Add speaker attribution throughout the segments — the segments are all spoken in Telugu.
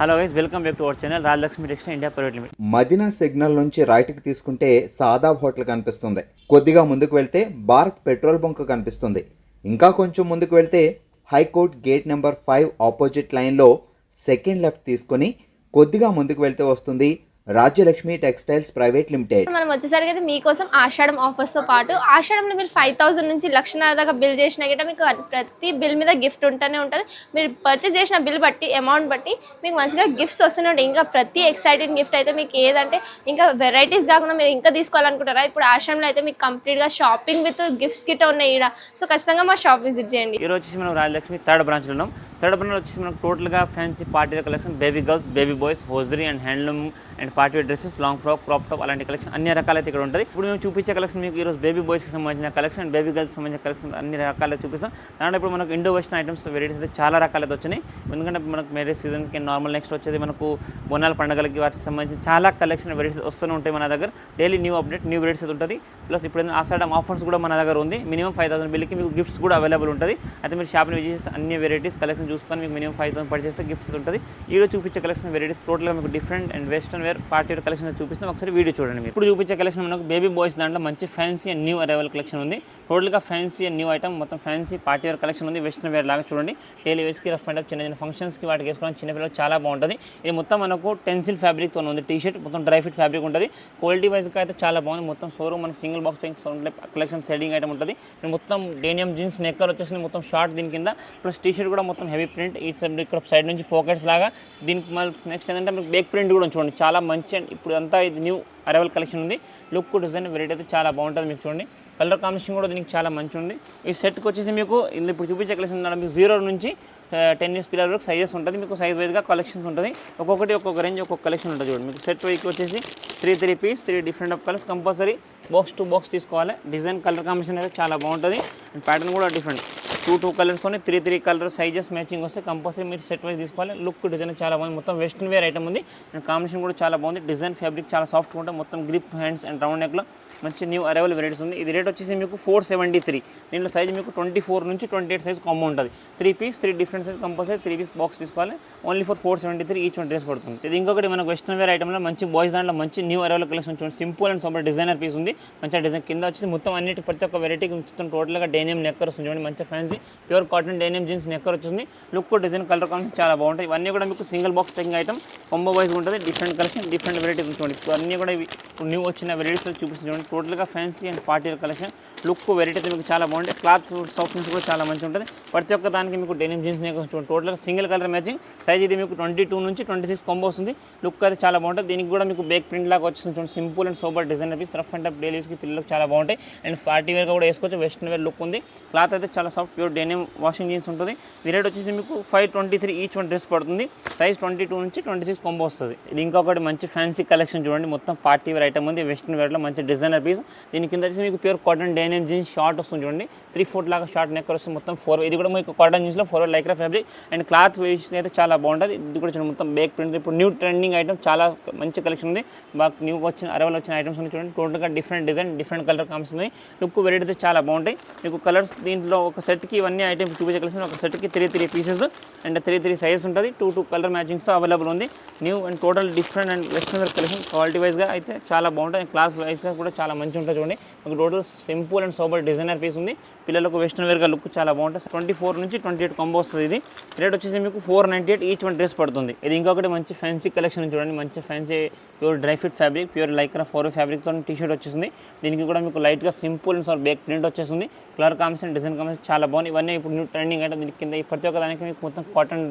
Speaker 1: Hello guys, welcome back to our channel Rajalakshmi textile India private limited.
Speaker 2: Madina signal నుంచి రైట్కి తీసుకుంటే సాదాబ్ హోటల్ కనిపిస్తుంది. కొద్దిగా ముందుకు వెళ్తే భారత్ పెట్రోల్ బంక్ కనిపిస్తుంది. ఇంకా కొంచెం ముందుకు వెళ్తే హైకోర్ట్ గేట్ నెంబర్ 5 ఆపోజిట్ లైన్లో సెకండ్ లెఫ్ట్ తీసుకొని కొద్దిగా ముందుకు వెళ్తే వస్తుంది రాజ్యలక్ష్మి టెక్స్టైల్స్ ప్రైవేట్ లిమిటెడ్.
Speaker 3: మనం వచ్చేసరికి అయితే మీకోసం ఆషాఢం ఆఫర్స్తో పాటు ఆషాఢంలో మీరు 5,000 నుంచి 1,00,000 దాకా బిల్ చేసినా గిట్ట మీకు ప్రతి బిల్ మీద గిఫ్ట్ ఉంటూనే ఉంటుంది. మీరు పర్చేస్ చేసిన బిల్ బట్టి అమౌంట్ బట్టి మీకు మంచిగా గిఫ్ట్స్ వస్తూనే ఉంటాయి. ఇంకా ప్రతి ఎక్సైటెడ్ గిఫ్ట్ అయితే మీకు ఏదంటే ఇంకా వెరైటీస్ కాకుండా మీరు ఇంకా తీసుకోవాలనుకుంటారా, ఇప్పుడు ఆషాఢంలో అయితే మీకు కంప్లీట్గా షాపింగ్ విత్ గిఫ్ట్స్ గిట్ట ఉన్నాయి ఇక్కడ. సో ఖచ్చితంగా మా షాప్ విజిట్ చేయండి.
Speaker 1: ఈరోజు వచ్చేసి మనం రాజలక్ష్మి థర్డ్ బ్రాంచ్లో ఉన్నాం. థర్డ్ బ్రాంచ్లో వచ్చేసి మనకు టోటల్గా fancy party collection, baby girls, baby boys, hosiery and handloom and party wear dresses, long frock, crop top అలాంటి కలెక్షన్ అన్ని రకాలైతే ఇక్కడ ఉంటుంది. ఇప్పుడు మేము చూపించే కలెక్షన్ మీకు ఈరోజు బేబీ బాయ్స్కి సంబంధించిన కలెక్షన్, బేబీ గర్ల్స్కి సంబంధించిన కలెక్షన్ అన్ని రకాలు చూపిస్తాం. దాంట్లో ఇప్పుడు మనకు ఇండో వెస్టర్న్ ఐటమ్స్ వెరైటీస్ అయితే చాలా రకాలైతే వచ్చినాయి. ఎందుకంటే మనకు మ్యారేజ్ సీజన్కి నార్మల్ నెక్స్ట్ వచ్చేది మనకు బోనాల పండుగలకి వాటికి సంబంధించి చాలా కలెక్షన్ వెరైటీస్ వస్తూనే ఉంటాయి మన దగ్గర. Daily new update, new varieties ఉంటుంది. ప్లస్ ఇప్పుడు ఆషాఢం ఆఫర్స్ కూడా మన దగ్గర ఉంది. మినిమం 5,000 బిల్కి మీకు గిఫ్ట్స్ కూడా అవైలబుల్ ఉంటుంది. అయితే మీరు షాప్ని విజిట్ చేస్తే అన్ని వెరైటీస్ కలెక్షన్ చూసుకొని మీకు మినిమం 5,000 పర్చేస్తే గిఫ్ట్స్ ఉంటుంది. ఈరోజు చూపించే కలెక్షన్ వెరైటీస్ టోటల్గా మీకు different and western wear party wear collection చూపిస్తాం. ఒకసారి వీడియో చూడండి. ఇప్పుడు చూపించే కలెక్షన్ మనకు బేబీ బాయ్స్ దాంట్లో మంచి fancy and new arrival collection ఉంది. టోటల్గా ఫ్యాన్సీ అండ్ న్యూ ఐటమ్ మొత్తం ఫ్యాన్సీ పార్టీ వేర్ కలెక్షన్ ఉంది. వెస్టర్న్ వేర్ లాగా చూడండి. డైలీ వేస్కి రఫ్ అండ్ చిన్న చిన్న ఫంక్షన్స్కి వాటికి వేసుకోవడం చిన్నపిల్లలు చాలా బాగుంటుంది. ఇది మొత్తం మనకు టెన్సిల్ ఫ్యాబ్రిక్తో ఉంది. టీ షర్ట్ మొత్తం డ్రై ఫిట్ ఫ్యాబ్రిక్ ఉంటుంది. క్వాలిటీ వైజ్గా అయితే చాలా బాగుంది. మొత్తం షోరూమ్ మనకి single box collection selling item ఉంటుంది. మొత్తం డేనియం జీన్స్ నెక్కర్ వచ్చేసి మొత్తం షార్ట్ దీని కింద, ప్లస్ టీ షర్ట్ కూడా మొత్తం హెవీ ప్రింట్. ఈ ఇక్కడ సైడ్ నుంచి పాకెట్స్ లాగా దీనికి మళ్ళీ నెక్స్ట్ ఏంటంటే మీకు బేక్ ప్రింట్ కూడా చూడండి చాలా మంచి. అండ్ ఇప్పుడు అంతా ఇది న్యూ అరైవల్ కలెక్షన్ ఉంది. లుక్ డిజైన్ వెరైటీ అయితే చాలా బాగుంటుంది. మీకు చూడండి కలర్ కాంబినేషన్ కూడా దీనికి చాలా మంచి ఉంది. ఈ సెట్కి వచ్చేసి మీకు ఇప్పుడు చూపించే కలెక్షన్ మీకు 0 నుంచి 10 years పిల్లల వరకు సైజెస్ ఉంటుంది. మీకు సైజ్ వైజ్గా కలెక్షన్స్ ఉంటుంది. ఒక్కొక్క రేంజ్ ఒక్కొక్క కలెక్షన్ ఉంటుంది. చూడండి మీకు సెట్ వైకి వచ్చేసి 3 piece 3 different of colours compulsory box to box తీసుకోవాలి. డిజైన్ కలర్ కాంబినేషన్ అయితే చాలా బాగుంటుంది. అండ్ ప్యాటర్న్ కూడా డిఫరెంట్ 2 కలర్స్తోనే 3 కలర్ సైజెస్ మ్యాచింగ్ వస్తే కంపల్సరీ మీరు సెట్ వైజ్ తీసుకోవాలి. లుక్ డిజైన్ చాలా బాగుంది. మొత్తం వెస్టర్న్ వేర్ ఐటమ్ ఉంది. అండ్ కాంబినేషన్ కూడా చాలా బాగుంది. డిజైన్ ఫ్యాబ్రిక్ చాలా సాఫ్ట్గా ఉంటుంది. మొత్తం గ్రిప్ హ్యాండ్స్ అండ్ రౌండ్ నెక్లో మంచి న్యూ అరైవల్ వెరైటీస్ ఉంది. ఇది రేట్ వచ్చేసి మీకు 473. దీంట్లో సైజ్ మీకు 24 నుంచి 28 సైజ్ కాంబో ఉంటుంది. 3 piece 3 different size compulsory 3 piece box తీసుకోవాలి. ఓన్లీ ఫర్ 473 ఈచ్ 1 డ్రెస్ పడుతుంది. ఇది ఇంకొకటి మనకు వెస్టర్న్ వేర్ ఐటమ్లో మంచి బాయ్స్ దాంట్లో మంచి న్యూ అరైవల్ కలెక్షన్ చూడండి. Simple and super designer piece ఉంది. మంచిగా డిజైన్ కింద వచ్చేసి మొత్తం అన్నిటి ప్రతి ఒక్క వెరైటీకి మొత్తం టోటల్గా డైనియం నెక్కర్ వస్తుంది. చూడండి మంచి ఫ్యాన్సీ ప్యూర్ కాటన్ డైనియం జీన్స్ నెక్కర్ వచ్చింది. లుక్ డిజైన్ కలర్ కాంబినేషన్ చాలా బాగుంటాయి. ఇవన్నీ కూడా మీకు single box packing item combo wise ఉంటుంది. డిఫరెంట్ కలెక్షన్ డిఫరెంట్ వెరైటీస్ చూడండి. అన్నీ కూడా న్యూ వచ్చిన వెరైటీస్ చూపిస్తుంది. చూడండి టోటల్గా fancy and party collection. Look variety అయితే మీకు చాలా బాగుంటాయి. క్లాత్ సాఫ్ట్నెస్ కూడా చాలా మంచిగా ఉంటుంది. ప్రతి ఒక్క దానికి మీకు డెనిమ్ జీన్స్ చూడండి టోటల్గా సింగిల్ కలర్ మ్యాచింగ్. సైజ్ ఇది మీకు 22 నుంచి 26 కాంబో వస్తుంది. లుక్ అయితే చాలా బాగుంటుంది. దీనికి కూడా మీకు బేక్ ప్రింట్ లాగా వచ్చేస్తుంది. చూడండి simple and super design piece rough and tough డైలీస్కి పిల్లలకు చాలా బాగుంటాయి. అండ్ పార్టీ వేర్గా కూడా వేసుకోవచ్చు. వెస్టర్న్ వేర్ లుక్ ఉంది. క్లాత్ అయితే చాలా soft pure denim washing jeans ఉంటుంది. ఇది రేట్ వచ్చేసి మీకు 523 ఈచ్ 1 డ్రెస్ పడుతుంది. సైజ్ 22 నుంచి 26 కాంబో వస్తుంది. ఇది ఇంకొకటి మంచి ఫ్యాన్సీ కలెక్షన్ చూడండి. మొత్తం పార్టీ వేర్ ఐటమ్ ఉంది. వెస్టర్న్ వేర్లో మంచి డిజైనర్ పీస్. దీని కింద వచ్చేసి మీకు ప్యూర్ కాటన్ డైనియం జీన్స్ షార్ట్ వస్తుంది. చూడండి 3/4 లాగా షార్ట్ నెక్కర్ వస్తుంది. మొత్తం 4 ఇది కూడా మీకు కాటన్ జీన్స్లో 4 lycra fabric. And cloth waist అయితే చాలా బాగుంటుంది. ఇది కూడా చూడండి మొత్తం బేక్ ప్రింట్. ఇప్పుడు న్యూ ట్రెండింగ్ ఐటమ్ చాలా మంచి కలెక్షన్ ఉంది. బాగా న్యూ వచ్చిన అరైవల్ వచ్చిన ఐటమ్స్ ఉన్నాయి. చూడండి టోటల్గా different design different colour combination ఉంది. లుక్ వెరైటీ అయితే చాలా బాగుంటాయి. మీకు కలర్స్ దీంట్లో ఒక సెట్కి ఇవన్నీ ఐటమ్స్ చూపించే కలెక్షన్. ఒక సెట్కి 3 పీసెస్ అండ్ 3 సైజెస్ ఉంటుంది. 2 కలర్ మ్యాచింగ్స్తో అవైలబుల్ ఉంది. New and total different and western wear collection. Quality వైజ్గా అయితే చాలా బాగుంటుంది. క్లాత్ వైజ్గా కూడా చాలా మంచిగా ఉంటుంది. చూడండి మీకు total simple and super designer piece ఉంది. పిల్లలకు వెస్టర్న్ వేర్గా లుక్ చాలా బాగుంటుంది. 24 నుంచి 28 కాంబో వస్తుంది. ఇది రేట్ వచ్చేసి మీకు 498 ఈచ్ 1 డ్రెస్ పడుతుంది. ఇది ఇంకొకటి మంచి ఫ్యాన్సీ కలెక్షన్ చూడండి. మంచి fancy pure dry fit fabric pure lycra 4 ఫ్యాబ్రిక్తో టీ షర్ట్ వచ్చేసింది. దీనికి కూడా మీకు లైట్గా simple and super back print వచ్చేసింది. కలర్ కాంబినేషన్ డిజైన్ కాంబినేషన్ చాలా బాగుంది. ఇవన్నీ ఇప్పుడు న్యూ ట్రెండింగ్ అంటే దీని కింద ప్రతి ఒక్క దానికి మీకు మొత్తం కాటన్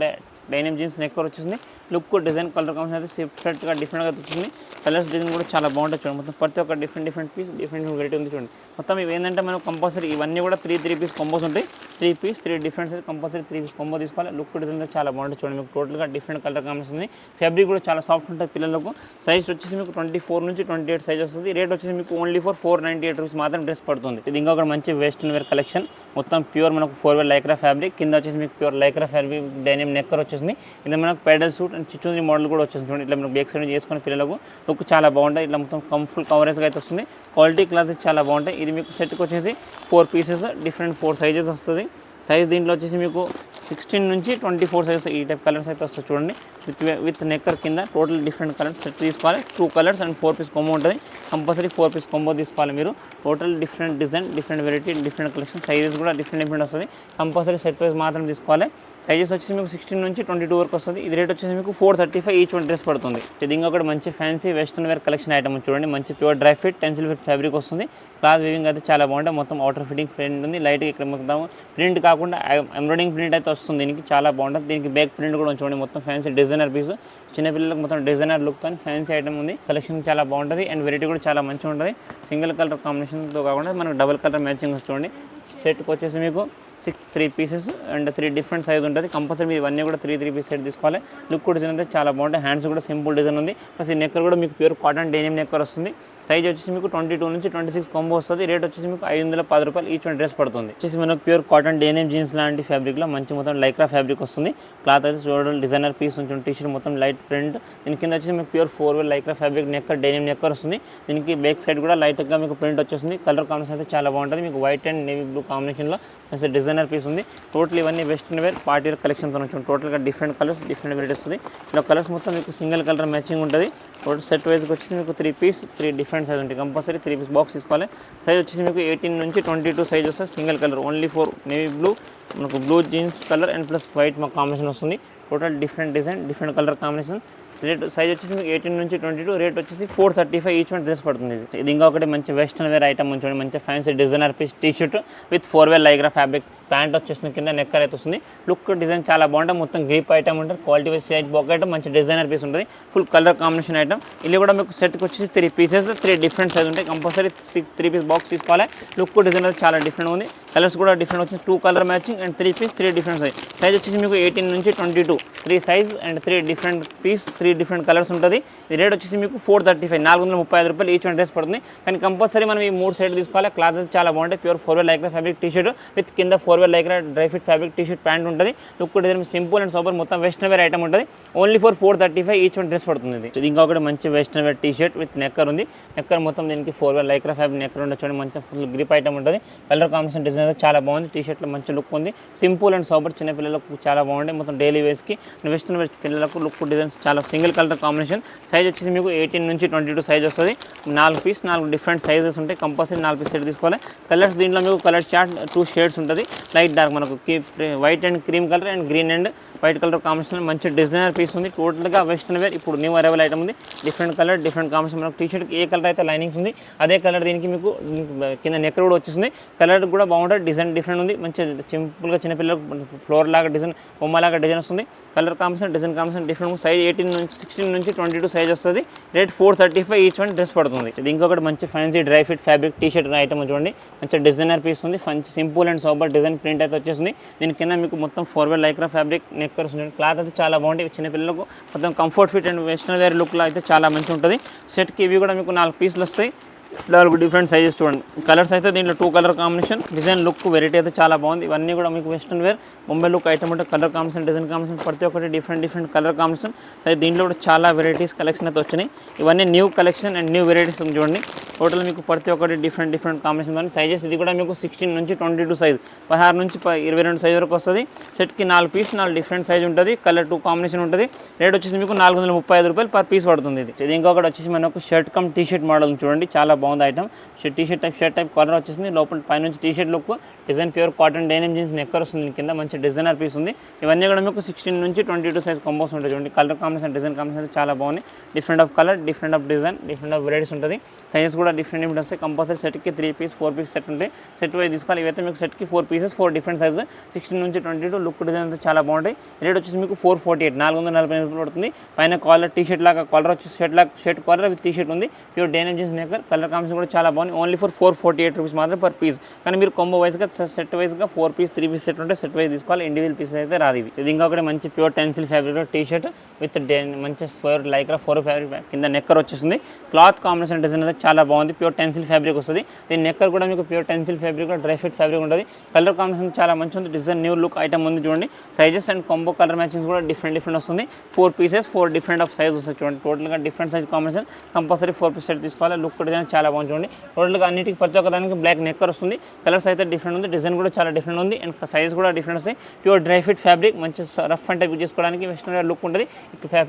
Speaker 1: డైనియం జీన్స్ నెక్కర్ వచ్చేసింది. లుక్ డిజైన్ కలర్ కాంబినేషన్ అయితే సెపరేట్గా డిఫరెంట్గా వచ్చింది. కలర్స్ డిజైన్ కూడా చాలా బాగుంటుంది. చూడండి మొత్తం ప్రతి ఒక్క డిఫరెంట్ పీస్ డిఫరెంట్ వెరైటీ ఉంది. చూడండి మొత్తం ఇవి ఏంటంటే మనం కంపల్సరీ ఇవన్నీ కూడా 3 పీస్ కాంబోస్ ఉంటాయి. 3 piece 3 different size compulsory 3 piece combo తీసుకోవాలి. లుక్ డిజైన్ చాలా బాగుంటుంది. చూడండి మీకు టోటల్గా డిఫరెంట్ కలర్ కాంబినేషన్ ఉంది. ఫ్యాబ్రిక్ కూడా చాలా సాఫ్ట్ ఉంటుంది పిల్లలకు. సైజ్ వచ్చేసి మీకు 24 నుంచి 28 సైజ్ వస్తుంది. రేట్ వచ్చేసి మీకు ఓన్లీ ఫర్ 498 రూపీస్ మాత్రం డ్రెస్ పడుతుంది. ఇది ఇంకొక మంచి వెస్టర్న్ వేర్ కలెక్షన్. మొత్తం ప్యూర్ మనకు 4 లైక్రా ఫ్యాబ్రిక్ కింద వచ్చేసి మీకు ప్యూర్ లైక్రా ఫ్యాబ్రిక్ డైనియం నెక్కర్ వచ్చేసింది. ఇది మనకు పెడల్ సూట్ అండ్ చిచ్చూరి మోడల్ కూడా వచ్చేసింది. చూడండి ఇట్లా మనకు బేక్ సైడ్ చేసుకుని పిల్లలకు లుక్ చాలా బాగుంటుంది. ఇట్లా మొత్తం ఫుల్ కవరేజ్గా అయితే వస్తుంది. క్వాలిటీ క్లాత్ చాలా బాగుంటాయి. ఇది మీకు సెట్కి వచ్చేసి 4 పీసెస్ డిఫరెంట్ 4 సైజెస్ వస్తుంది. సైజ్ దీంట్లో వచ్చేసి మీకు 16 నుంచి 24 సైజ్ ఈ టైప్ కలర్స్ అయితే వస్తాయి చూడండి. విత్ నెక్కర్ కింద టోటల్ డిఫరెంట్ కలర్స్ సెట్ తీసుకోవాలి. 2 కలర్స్ అండ్ 4 పీస్ కాంబో ఉంటుంది. కంపల్సరీ 4 పీస్ కాంబో తీసుకోవాలి మీరు. Total different design, different variety, different collection, sizes కూడా డిఫరెంట్ వస్తుంది. కంపల్సరీ సెట్ వైజ్ మాత్రం తీసుకోవాలి. సైజెస్ వచ్చేసి మీకు 16 నుంచి 22 వరకు వస్తుంది. ఇది రేట్ వచ్చేసి మీకు 435 ఈచ్ వన్ డ్రెస్ పడుతుంది. ఇది ఇంకొకటి మంచి fancy western wear collection item చూడండి. మంచి pure dry fit tensile fit fabric వస్తుంది. క్లాత్ వీవింగ్ అయితే చాలా బాగుంటుంది. మొత్తం అవుటర్ ఫిట్టింగ్ ప్రింట్ ఉంది. లైట్గా ఇక్కడ మొత్తం ప్రింట్ కాకుండా ఎంబ్రాయిడింగ్ ప్రింట్ అయితే వస్తుంది. దీనికి చాలా బాగుంటుంది. దీనికి బ్యాక్ ప్రింట్ కూడా చూడండి. మొత్తం ఫ్యాన్సీ డిజైనర్ పీస్, చిన్నపిల్లలకు మొత్తం డిజైనర్ లుక్ తో ఫ్యాన్సీ ఐటమ్ ఉంది. కలెక్షన్ చాలా బాగుంటుంది అండ్ వెరైటీ కూడా చాలా మంచిగా ఉంటుంది. సింగిల్ కలర్ కాంబినేషన్తో కాకుండా మనకు డబుల్ కలర్ మ్యాచింగ్ చూడండి. సెట్కి వచ్చేసి మీకు 3 పీసెస్ అండ్ 3 డిఫరెంట్ సైజ్ ఉంటుంది. కంపల్సరీ మీరు ఇవన్నీ కూడా 3 పీస్ సెట్ తీసుకోవాలి. లుక్ కూడా డిజైన్ అయితే చాలా బాగుంటుంది. హ్యాండ్స్ కూడా సింపుల్ డిజైన్ ఉంది. ప్లస్ ఈ నెక్కర్ కూడా మీకు ప్యూర్ కాటన్ డెనిమ్ నెక్కర్ వస్తుంది. సైజ్ వచ్చేసి మీకు 22 నుంచి 26 కాంబో వస్తుంది. రేట్ వచ్చేసి మీకు 510 రూపాయలు ఈచ్ వన్ డ్రెస్ పడుతుంది. వచ్చేసి మనకు ప్యూర్ కాటన్ డెనిమ్ జీన్స్ లాంటి ఫ్యాబ్రిక్లో మంచి మొత్తం లైక్రా ఫ్యాబ్రిక్ వస్తుంది. క్లాత్ అయితే చూడండి డిజైనర్ పీస్ ఉంటుంది. టీషర్ట్ మొత్తం లైట్ ప్రింట్. దీని కింద వచ్చేసి మీకు ప్యూర్ 4 లైక్రా ఫ్యాబ్రిక్ నెక్కర్ డెనిమ్ నెక్కర్ వస్తుంది. దీనికి బ్యాక్ సైడ్ కూడా లైట్గా మీకు ప్రింట్ వచ్చేస్తుంది. కలర్ కాంబినేషన్ అయితే చాలా బాగుంటుంది. మీకు వైట్ అండ్ నేవీ బ్లూ కాంబినేషన్లో మంచి డిజైనర్ పీస్ ఉంది. టోటల్ ఇవన్నీ వెస్టర్న్ వేర్ పార్టీ వేర్ కలెక్షన్తో వచ్చి టోటల్గా డిఫరెంట్ కలర్స్, డిఫరెంట్ వెరైటీ వస్తుంది. ఇలా కలర్స్ మొత్తం మీకు సింగిల్ కలర్ మ్యాచింగ్ ఉంటుంది. టోటల్ సెట్ వైజ్కి వచ్చేసి మీకు 3 పీస్ 3 డిఫరెంట్ సైజ్ ఉంటాయి. కంపల్సరీ 3 పీస్ బాక్స్ తీసుకోవాలి. సైజ్ వచ్చేసి మీకు 18 నుంచి 22 సైజ్ వస్తుంది. Single colour only for navy blue, మనకు blue jeans colour and plus white మాకు కాంబినేషన్ వస్తుంది. Total different design, different colour combination. Rate size వచ్చేసి మీకు 18 నుంచి 22. రేట్ వచ్చేసి 435 ఈచ్ వన్ డ్రెస్ పడుతుంది. ఇది ఇంకొకటి మంచి వెస్టర్న్ వేర్ ఐటమ్ చూడండి. మంచి fancy designer piece T shirt with 4 lycra fabric pant వచ్చేసింది. కింద నెక్కర్ అయితే వస్తుంది. లుక్ డిజైన్ చాలా బాగుంటుంది. మొత్తం గ్రీప్ ఐటమ్ ఉంటుంది. క్వాలిటీ వైజ్ సైజ్ బాక్ ఐటమ్, మంచి డిజైనర్ పీస్ ఉంటుంది. Full colour combination item. ఇది కూడా మీకు సెట్కి వచ్చేసి 3 పీసెస్ 3 డిఫరెంట్ సైజ్ ఉంటాయి. కంపల్సరీ 3 పీస్ బాక్స్ తీసుకోవాలి. లుక్ డిజైనర్ చాలా డిఫరెంట్ ఉంది. కలర్స్ కూడా డిఫరెంట్ వచ్చింది. 2 colour matching and 3 piece 3 different size. Size వచ్చేసి మీకు 18 నుంచి 22 3 size and 3 different piece 3 different colours ఉంటుంది. ఈ రేట్ వచ్చేసి మీకు 435 435 రూపాయలు ఈచ్ వన్ డ్రెస్ పడుతుంది. కానీ కంపల్సరీ మనం ఈ 3 సైడ్ తీసుకోవాలి. క్లాత్ చాలా బాగుంటాయి. Pure 4 lycra fabric T shirt with కింద 4 lycra dry fit fabric T shirt pant ఉంటుంది. Look design simple and super మొత్తం వెస్టర్న్ వేర్ ఐటమ్ ఉంటుంది. Only for 435 each one dress పడుతుంది. ఇది ఇంకొకటి మంచి western wear T shirt with nicker ఉంది. నెక్కర్ మొత్తం దీనికి 4 లైక్రా ఫ్యాబ్రిక్ నెక్కర్ ఉంటుంది. చూడండి మంచి ఫుల్ గ్రిప్ ఐటమ్ ఉంటుంది. కలర్ కాంబినేషన్ డిజైన్ అయితే చాలా బాగుంది. టీ షర్ట్లో మంచి లుక్ ఉంది. సింపుల్ అండ్ సూపర్ చిన్న పిల్లలకు చాలా బాగుంది. మొత్తం డైలీ వేస్కి వెస్టర్న్ వేర్ పిల్లలకు లుక్ డిజైన్స్ చాలా సింగిల్ కలర్ కాంబినేషన్. సైజ్ వచ్చేసి మీకు 18 నుంచి 22 సైజ్ వస్తుంది. 4 పీస్ 4 డిఫరెంట్ సైజెస్ ఉంటాయి. కంపల్సరీ 4 పీస్ సెట్ తీసుకోవాలి. కలర్స్ దీంట్లో మీకు కలర్ చార్ట్ 2 షేడ్స్ ఉంటుంది. లైట్ డార్క్ మనకు white and cream colour and green and white colour combination మంచి డిజైనర్ పీస్ ఉంది. టోటల్గా వెస్టర్న్ వేర్ ఇప్పుడు న్యూ అరైవల్ ఐటమ్ ఉంది. Different colour different combination. మనకు టీ షర్ట్కి ఏ కలర్ అయితే లైనింగ్స్ ఉంది అదే కలర్ దీనికి మీకు కింద నెక్కర్ కూడా వచ్చేసింది. కలర్ కూడా బాగుంటుంది. డిజైన్ డిఫరెంట్ ఉంది. మంచి సింపుల్గా చిన్నపిల్లలకు ఫ్లోర్ లాగా డిజైన్ బొమ్మలాగా డిజైన్ వస్తుంది. Colour combination design combination different. Size 18 నుంచి 16 నుంచి 22 సైజ్ వస్తుంది. రేట్ 435 ఈచ్ వన్ డ్రెస్ పడుతుంది. ఇది ఇంకొకటి మంచి fancy dry fit fabric T shirt item చూడండి. మంచి డిజైనర్ పీస్ ఉంది. మంచి simple and super design print అయితే వచ్చేసింది. దీని కింద మీకు మొత్తం 4 లైక్రా ఫ్యాబ్రిక్ నెక్కర్ వస్తుంది. క్లాత్ అయితే చాలా బాగుంటుంది. చిన్నపిల్లలకు మొత్తం comfort fit and western wear లుక్లో అయితే చాలా మంచిగా ఉంటుంది. సెట్కి ఇవి కూడా మీకు 4 పీసులు వస్తాయి. 4 డిఫరెంట్ సైజెస్ చూడండి. కలర్స్ అయితే దీంట్లో 2 colour combination. Design look variety అయితే చాలా బాగుంది. ఇవన్నీ కూడా మీకు western wear Bombay look item ఉంటే కలర్ కాంబినేషన్ డిజైన్ కాంబినేషన్ ప్రతి ఒక్కటి డిఫరెంట్ కలర్ కాంబినేషన్. సో దీంట్లో కూడా చాలా వెరైటీస్ కలెక్షన్ అయితే వచ్చినాయి. ఇవన్నీ new collection and new varieties చూడండి. టోటల్ మీకు ప్రతి ఒక్కటి డిఫరెంట్ కాంబినేషన్ కానీ సైజెస్. ఇది కూడా మీకు 16 నుంచి 22 సైజ్ 16 నుంచి 22 సైజ్ వరకు వస్తుంది. సెట్కి 4 పీస్ 4 డిఫరెంట్ సైజ్ ఉంటుంది. కలర్ 2 కాంబినేషన్ ఉంటుంది. రేట్ వచ్చేసి మీకు 435 రూపాయలు పర్ పీస్ పడుతుంది. ఇది ఇంకొకటి వచ్చేసి మనకు shirt come T shirt model చూడండి. చాలా బాగుంది item. T shirt type colour వచ్చేసింది. లోపల పైనుంచి T shirt look design pure cotton denim jeans nicker వస్తుంది. కింద మంచి డిజైనర్ పీస్ ఉంది. ఇవన్నీ కూడా మీకు 16 నుంచి 22 సైజ్ కాంబోస్ ఉంటాయి చూడండి. కలర్ కాంబినేషన్ డిజైన్ కాంబినేషన్ చాలా బాగుంది. Different of colour different of design different of varieties ఉంటుంది. సైజెస్ కూడా డిఫరెంట్ వస్తాయి. కంపల్సరీ సెట్కి 3 పీస్ 4 పీస్ సెట్ ఉంటాయి. సెట్ వైజ్ తీసుకోవాలి. ఇవైతే మీకు సెట్కి 4 పీసెస్ 4 డిఫరెంట్ సైజ్ 16 నుంచి 22 లుక్ డిజైన్ అయితే చాలా బాగుంటాయి. రేట్ వచ్చేసి మీకు 448 440 రూపాయలు పడుతుంది. పైన కాలర్ టీ షర్ట్ లాగా కాలర్ వచ్చి shirt collar with T shirt ఉంది. Pure denim jeans nicker colour combination కూడా చాలా బాగుంది. ఓన్లీ ఫర్ 448 రూపీస్ మాత్రం పర్ పీస్. కానీ మీరు కాంబో వైజ్గా సెట్ వైజ్గా 4 పీస్ 3 పీస్ సెట్ ఉంటే సెట్ వైజ్ తీసుకోవాలి. ఇండివిజువల్ పీసెస్ అయితే రాదు ఇవి. ఇది ఇంకొకటి మంచి pure tencel fabric T shirt with మంచి 4 లైక్రా 4 ఫ్యాబ్రిక్ కింద నెక్కర్ వచ్చేస్తుంది. క్లాత్ కాంబినేషన్ డిజైన్ అయితే చాలా బాగుంది. ప్యూర్ టెన్సిల్ ఫ్యాబ్రిక్ వస్తుంది. దీని నెక్కర్ కూడా మీకు pure tencel fabric dry fit fabric ఉంటుంది. కలర్ కాంబినేషన్ చాలా మంచిగా ఉంది. డిజైన్ న్యూ లుక్ ఐటమ్ ఉంది చూడండి. Sizes and combo colour matching కూడా డిఫరెంట్ వస్తుంది. 4 పీసెస్ 4 డిఫరెంట్ ఆఫ్ సైజ్ వస్తుంది చూడండి. టోటల్గా different size combination. Compulsory 4 piece set తీసుకోవాలి. లుక్ డిజైన్ చాలా బాగుంటుంది. టోటల్గా అన్నిటికీ ప్రతి ఒక్కదానికి బ్లాక్ నెక్కర్ వస్తుంది. కలర్స్ అయితే డిఫరెంట్ ఉంది, డిజైన్ కూడా చాలా డిఫరెంట్ ఉంది అండ్ సైజ్ కూడా డిఫరెంట్ వస్తాయి. ప్యూర్ డ్రై ఫిట్ ఫ్యాబ్రిక్, మంచి రఫ్ అండ్ టైప్ చేసుకోవడానికి వెస్టర్న్ వేర్ లుక్ ఉంటుంది.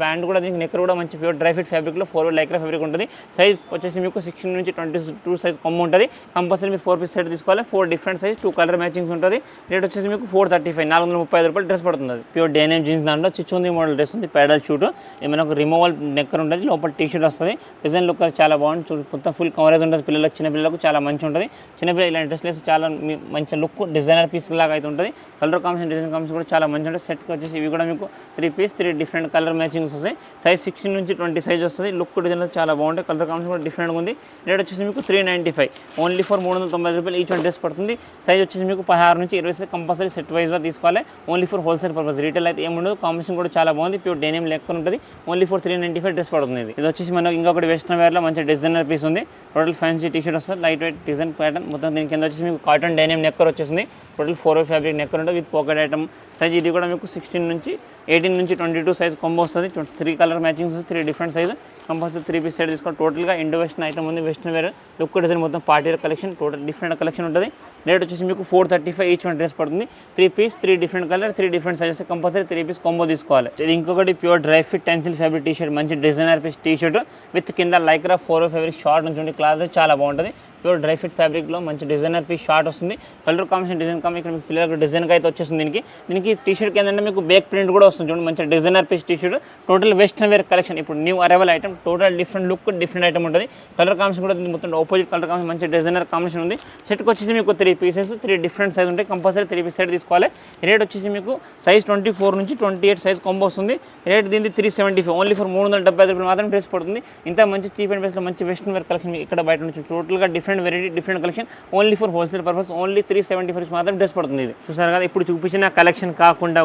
Speaker 1: ప్యాంట్ కూడా దీనికి నెక్కర్ కూడా మంచి ప్యూర్ డ్రై ఫిట్ ఫ్యాబ్రిక్లో 4 లైక్రా ఫ్యాబ్రిక్ ఉంటుంది. సైజ్ వచ్చేసి మీకు 16 నుంచి 22 సైజ్ కొమ్ము ఉంటుంది. కంపల్సరీ మీరు 4 పీస్ సెట్ తీసుకోవాలి. 4 డిఫరెంట్ సైజ్, 2 కలర్ మ్యాచింగ్స్ ఉంటుంది. రేట్ వచ్చేసి మీకు 435 435 రూపాయలు డ్రెస్ పడుతుంది. ప్యూర్ డైనమ్ జీన్స్ దాంట్లో చిచ్చుంది మోడల్ డ్రెస్ ఉంది. పెడల్ షూట్ ఏమైనా ఒక రిమూవల్ నెక్కర్ ఉంటుంది, లోపల టీ షర్ట్ వస్తుంది. డిజైన్ లుక్ చాలా బాగుంది, మొత్తం ఫుల్ కవరేజ్ ఉంటుంది. పిల్లలకు చిన్న పిల్లలకు చాలా మంచి ఉంటుంది. చిన్నపిల్లలు ఇలాంటి డ్రెస్లెస్ చాలా మంచి లుక్ డిజైనర్ పీస్ లాగా అయితే ఉంటుంది. కలర్ కాంబినేషన్ డిజైన్ కాంబినేషన్ కూడా చాలా మంచి ఉంటుంది. సెట్కి వచ్చేసి ఇవి కూడా మీకు 3 పీస్ 3 డిఫరెంట్ కలర్ మ్యాచింగ్స్ వస్తాయి. సైజ్ 16 నుంచి 20 సైజ్ వస్తుంది. లుక్ డిజైన్ చాలా బాగుంటుంది. కలర్ కాంబినేషన్ కూడా డిఫరెంట్గా ఉంది. రేట్ వచ్చేసి మీకు 395 ఓన్లీ ఫర్ 390 రూపాయలు ఈచ్ వన్ డ్రెస్ పడుతుంది. సైజ్ వచ్చేసి మీకు 16 నుంచి 20 సైజ్ కంపల్సరీ సెట్ వైజ్గా తీసుకోవాలి. Only for wholesale purpose. Retail అయితే ఏముండదు. కాంబినేషన్ కూడా చాలా బాగుంది. ప్యూర్ డెనిమ్ లెక్క ఉంటుంది. ఓన్లీ ఫర్ 395 డ్రెస్ పడుతుంది. ఇది వచ్చేసి మనకు ఇంకొకటి వెస్టర్న్ వేర్లో మంచి డిజైనర్ పీస్ ఉంది. టోటల్ ఫ్యాన్సీ టీ షర్ట్ వస్తుంది. లైట్ వెయిట్ డిజైన్ ప్యాటర్న్ మొత్తం. దీని కింద వచ్చేసి మీకు కాటన్ డైనమ్ నెక్కర్ వచ్చేసింది. టోటల్ 4 ఫ్యాబ్రిక్ నెక్కర్ ఉంటుంది విత్ పాకెట్ ఐటమ్. సైజ్ ఇది కూడా మీకు 16 నుంచి 18 నుంచి 22 సైజ్ కొంబో వస్తుంది. 3 కలర్ మ్యాచింగ్స్ వస్తుంది. 3 different size compulsory 3 piece set తీసుకోవాలి. టోటల్గా ఇండో వెస్టర్న్ ఐటమ్ ఉంది. వెస్టర్న్ వేర్ లుక్ డిజైన్ మొత్తం party wear collection. Total different collection ఉంటుంది. రేట్ వచ్చేసి మీకు 435 ఈచ్ వన్ డ్రెస్ పడుతుంది. 3 piece 3 different colour 3 different sizes compulsory 3 piece combo తీసుకోవాలి. ఇది ఇంకొకటి pure dry fit tencel fabric T shirt, మంచి designer piece T shirt with కింద లైక్రా 4 ఫ్యాబ్రిక్ షార్ట్ నుంచి క్లాత్ చాలా బాగుంటుంది. ప్యూర్ డ్రై ఫిట్ ఫ్యాబ్రిక్లో మంచి డిజైనర్ పీస్ షార్ట్ వస్తుంది. కలర్ కాంబినేషన్ డిజైన్ కాంబినేషన్ ఇక్కడ మీకు పిల్లలకు డిజైన్గా అయితే వచ్చేస్తుంది. దీనికి టీ షర్ట్కి ఏంటంటే మీకు బ్యాక్ ప్రింట్ కూడా వస్తుంది. చూడండి మంచి designer piece T shirt. Total western wear collection. ఇప్పుడు new arrival item. Total different look different item ఉంటుంది. కలర్ కాంబినేషన్ కూడా మొత్తం ఆపోజిట్ కలర్ కాంబినేషన్ మంచి డిజైనర్ కాంబినేషన్ ఉంది. సెట్కి వచ్చేసి మీకు 3 పీసెస్ 3 డిఫరెంట్ సైజ్ ఉంటాయి. కంపల్సరీ 3 పీస్ సెట్ తీసుకోవాలి. రేట్ వచ్చేసి మీకు సైజ్ 24 నుంచి 28 సైజ్ కొంబో వస్తుంది. రేట్ దీనికి 375 ఓన్లీ ఫర్ 375 రూపాయలు మాత్రం డ్రెస్ పడుతుంది. ఇంత మంచి చీప్ అండ్ బెస్ట్లో మంచి వెస్టర్న్ వేర్ కలెక్షన్ ఇక్కడ బయట నుంచి టోటల్గా different variety different collection. Only for wholesale purpose. Only 375 మాత్రం డ్రెస్ పడుతుంది. ఇది చూసారు కదా. ఇప్పుడు చూపించిన కలెక్షన్ కాకుండా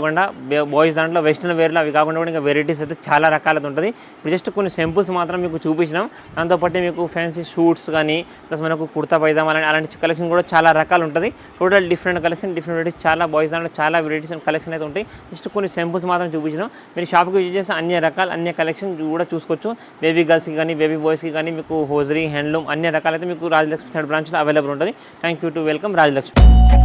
Speaker 1: బాయ్స్ దాంట్లో వెస్టర్న్ వేర్లో అవి కాకుండా కూడా ఇంకా వెరైటీస్ అయితే చాలా రకాలతో ఉంటుంది. ఇప్పుడు జస్ట్ కొన్ని సింపుల్స్ మాత్రం మీకు చూపించినాం. దాంతోపాటు మీకు ఫ్యాన్సీ షూట్స్ కానీ ప్లస్ మనకు కుర్తా పైజామా అలాంటి కలెక్షన్ కూడా చాలా రకాలు ఉంటుంది. Total different collection different varieties చాలా బాయ్స్ దాంట్లో చాలా వెరైటీస్ అండ్ కలెక్షన్ అయితే ఉంటాయి. జస్ట్ కొన్ని సింపుల్స్ మాత్రం చూపించినాం. మీరు షాప్కి విజిట్ చేస్తే అన్ని రకాలు అన్ని కలెక్షన్ కూడా చూసుకోవచ్చు. బేబీ గర్ల్స్కి కానీ బేబీ బాయ్స్కి కానీ మీకు హోజరీ హ్యాండ్లూమ్ అన్ని రకాలైతే మీకు రాజలక్ష్మి సైడ్ బ్రాంచ్లో అవైలబుల్ ఉంటుంది. Thank you to welcome Rajalakshmi.